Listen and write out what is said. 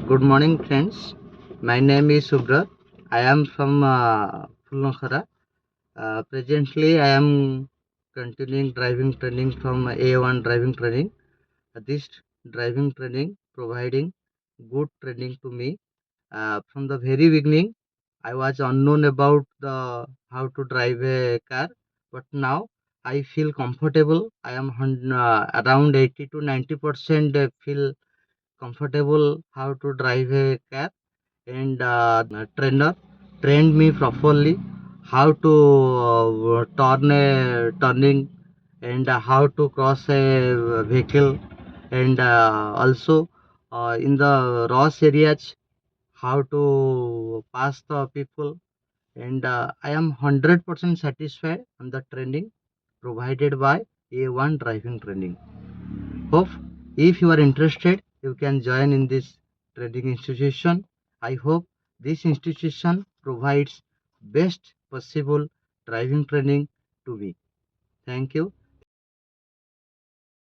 Good morning, friends. My name is Subrat. I am from Fulnakhara. Presently, I am continuing driving training from A1 driving training. This driving training providing good training to me. From the very beginning, I was unknown about the how to drive a car, but now I feel comfortable. I am around 80 to 90% feel comfortable how to drive a car, and trainer trained me properly how to turn a turning, and how to cross a vehicle, and also in the rough areas how to pass the people, and I am 100% satisfied on the training provided by A1 driving training. Hope if you are interested, you can join in this training institution. I hope this institution provides best possible driving training to me. Thank you.